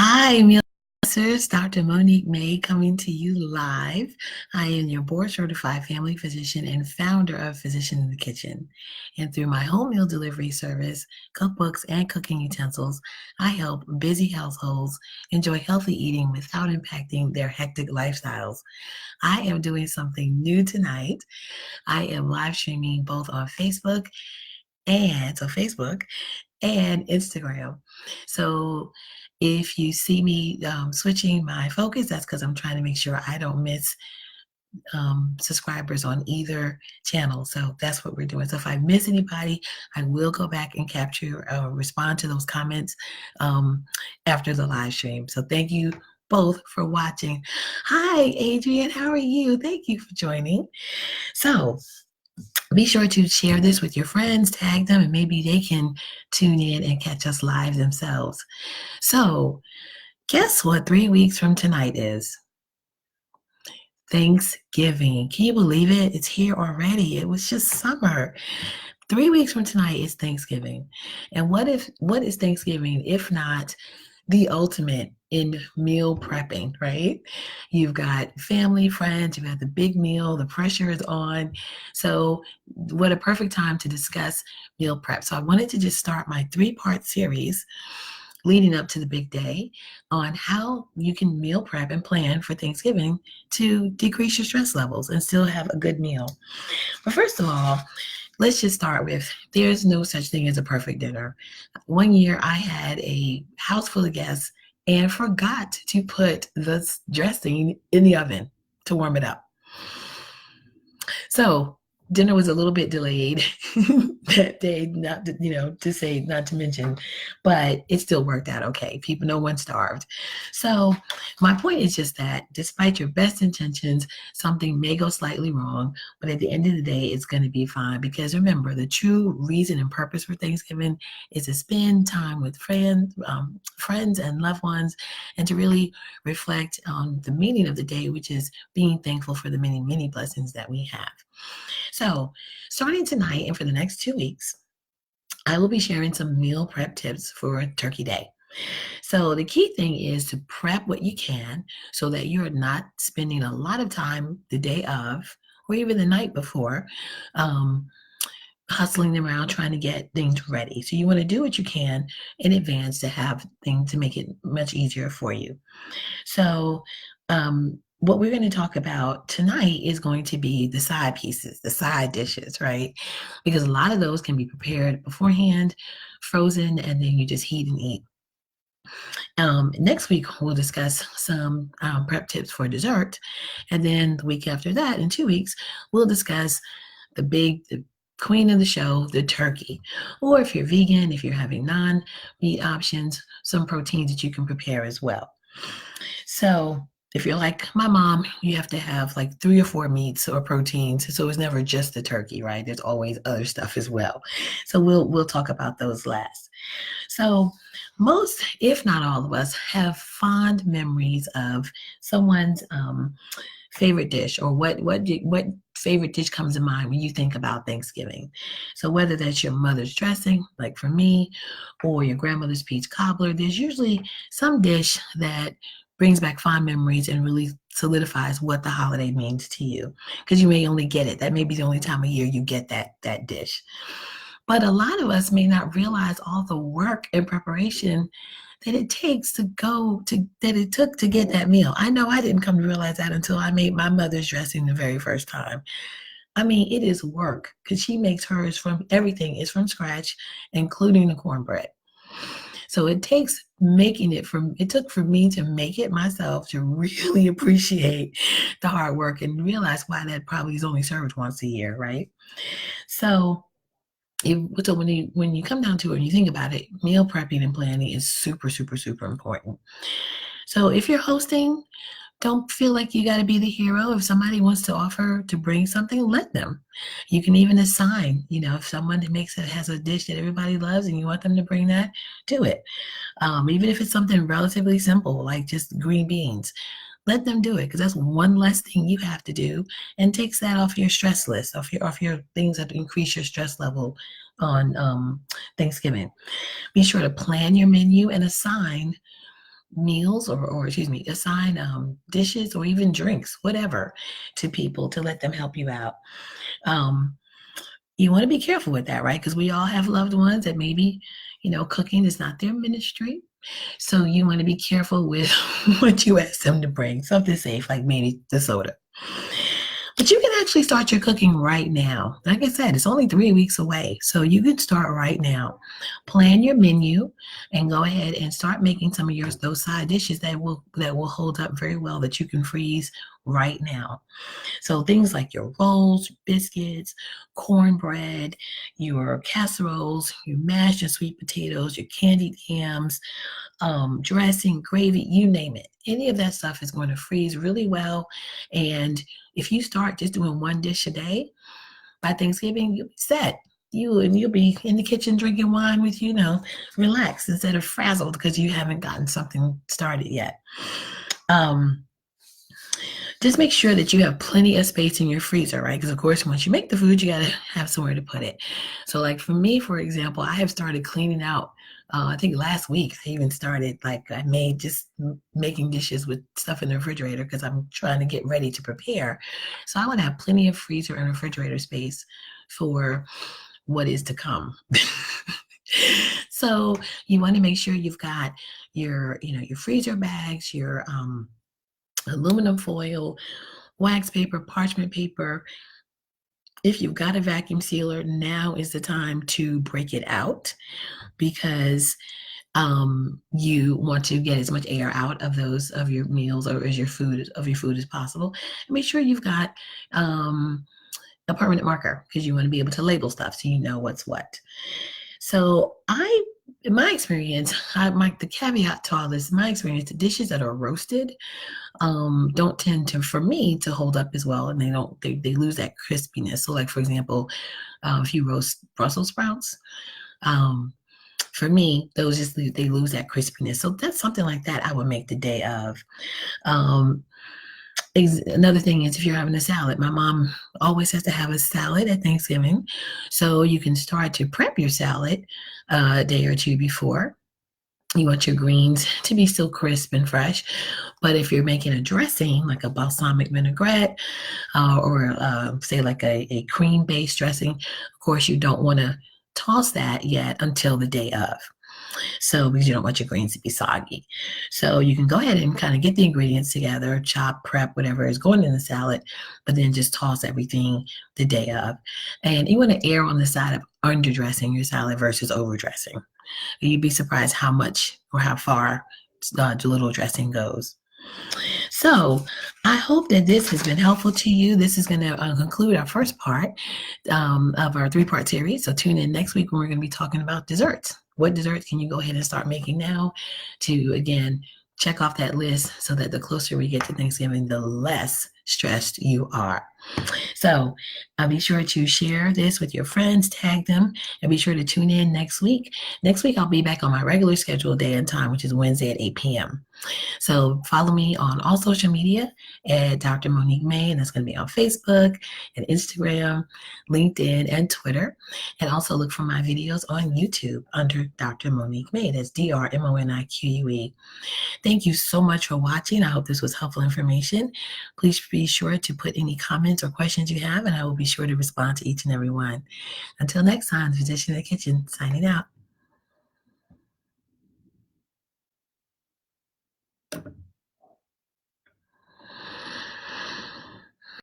Hi, meal sisters. Dr. Monique May coming to you live. I am your board certified family physician and founder of Physician in the Kitchen. And through my home meal delivery service, cookbooks, and cooking utensils, I help busy households enjoy healthy eating without impacting their hectic lifestyles. I am doing something new tonight. I am live streaming both on Facebook and Instagram. So if you see me switching my focus, that's because I'm trying to make sure I don't miss subscribers on either channel. So that's what we're doing. So if I miss anybody, I will go back and capture or respond to those comments after the live stream. So thank you both for watching. Hi, Adrian. How are you? Thank you for joining. So be sure to share this with your friends, tag them, and maybe they can tune in and catch us live themselves. So, guess what 3 weeks from tonight is? Thanksgiving. Can you believe it? It's here already. It was just summer. 3 weeks from tonight is Thanksgiving. And what is Thanksgiving if not the ultimate in meal prepping, right? You've got family, friends, you've got the big meal, the pressure is on. So what a perfect time to discuss meal prep. So I wanted to just start my 3-part series leading up to the big day on how you can meal prep and plan for Thanksgiving to decrease your stress levels and still have a good meal. But first of all, let's just start with there's no such thing as a perfect dinner. One year I had a house full of guests and forgot to put the dressing in the oven to warm it up. So dinner was a little bit delayed that day, not to mention, but it still worked out okay. People, no one starved. So my point is just that despite your best intentions, something may go slightly wrong, but at the end of the day, it's going to be fine. Because remember, the true reason and purpose for Thanksgiving is to spend time with friends and loved ones, and to really reflect on the meaning of the day, which is being thankful for the many, many blessings that we have. So, starting tonight and for the next 2 weeks, I will be sharing some meal prep tips for Turkey Day. So, the key thing is to prep what you can so that you're not spending a lot of time the day of or even the night before hustling around trying to get things ready. So, you want to do what you can in advance to have things to make it much easier for you. So, what we're going to talk about tonight is going to be the side pieces, the side dishes, right? Because a lot of those can be prepared beforehand, frozen, and then you just heat and eat. Next week, we'll discuss some prep tips for dessert. And then the week after that, in 2 weeks, we'll discuss the queen of the show, the turkey. Or if you're vegan, if you're having non-meat options, some proteins that you can prepare as well. So if you're like my mom, you have to have like 3 or 4 meats or proteins. So it's never just the turkey, right? There's always other stuff as well. So we'll talk about those last. So most, if not all of us, have fond memories of someone's favorite dish, or what favorite dish comes to mind when you think about Thanksgiving. So whether that's your mother's dressing, like for me, or your grandmother's peach cobbler, there's usually some dish that brings back fond memories and really solidifies what the holiday means to you, because you may only get it. That may be the only time of year you get that dish. But a lot of us may not realize all the work and preparation that it takes that it took to get that meal. I know I didn't come to realize that until I made my mother's dressing the very first time. I mean, it is work because she makes hers from everything is from scratch, including the cornbread. So it took for me to make it myself to really appreciate the hard work and realize why that probably is only served once a year, right? So when you come down to it and you think about it, meal prepping and planning is super, super, super important. So if you're hosting, don't feel like you got to be the hero. If somebody wants to offer to bring something, let them. You can even assign, if someone has a dish that everybody loves and you want them to bring that, do it. Even if it's something relatively simple, like just green beans, let them do it, because that's one less thing you have to do and takes that off your stress list, off your things that increase your stress level on Thanksgiving. Be sure to plan your menu and assign meals or excuse me, assign dishes or even drinks, whatever, to people to let them help you out. Um, you want to be careful with that, right? Because we all have loved ones that maybe, cooking is not their ministry. So you want to be careful with what you ask them to bring, something safe, like maybe the soda. But you can actually start your cooking right now. Like I said, it's only 3 weeks away. So you can start right now. Plan your menu and go ahead and start making some of those side dishes that will hold up very well that you can freeze right now. So things like your rolls, biscuits, cornbread, your casseroles, your mashed and sweet potatoes, your candied yams, dressing, gravy, you name it. Any of that stuff is going to freeze really well. And if you start just doing one dish a day, by Thanksgiving, you'll be set. You'll be in the kitchen drinking wine with, relaxed instead of frazzled because you haven't gotten something started yet. Just make sure that you have plenty of space in your freezer, right? Because of course, once you make the food, you gotta have somewhere to put it. So like for me, for example, I have started cleaning out. I think last week I even started, like, I made just making dishes with stuff in the refrigerator because I'm trying to get ready to prepare. So I want to have plenty of freezer and refrigerator space for what is to come. So you want to make sure you've got your freezer bags, your aluminum foil, wax paper, parchment paper. If you've got a vacuum sealer, now is the time to break it out because you want to get as much air out of your meals or as your food as possible. And make sure you've got a permanent marker because you want to be able to label stuff so you know what's what. So in my experience, the caveat to all this, my experience, the dishes that are roasted don't tend to, for me, to hold up as well, and they lose that crispiness. So, like for example, if you roast Brussels sprouts, for me, they lose that crispiness. So that's something like that I would make the day of. Another thing is if you're having a salad, my mom always has to have a salad at Thanksgiving. So you can start to prep your salad a day or two before. You want your greens to be still crisp and fresh. But if you're making a dressing, like a balsamic vinaigrette or say like a cream-based dressing, of course, you don't want to toss that yet until the day of. So because you don't want your greens to be soggy. So you can go ahead and kind of get the ingredients together, chop, prep, whatever is going in the salad, but then just toss everything the day of. And you want to err on the side of underdressing your salad versus overdressing. You'd be surprised how much or how far the little dressing goes. So I hope that this has been helpful to you. This is going to conclude our first part of our 3-part series. So tune in next week when we're going to be talking about desserts. What desserts can you go ahead and start making now to, again, check off that list so that the closer we get to Thanksgiving, the less stressed you are. So be sure to share this with your friends, tag them, and be sure to tune in next week. Next week, I'll be back on my regular scheduled day and time, which is Wednesday at 8 p.m. So follow me on all social media at Dr. Monique May, and that's going to be on Facebook and Instagram, LinkedIn, and Twitter. And also look for my videos on YouTube under Dr. Monique May. That's DrMonique. Thank you so much for watching. I hope this was helpful information. Please be sure to put any comments or questions you have, and I will be sure to respond to each and every one. Until next time, Physician in the Kitchen, signing out.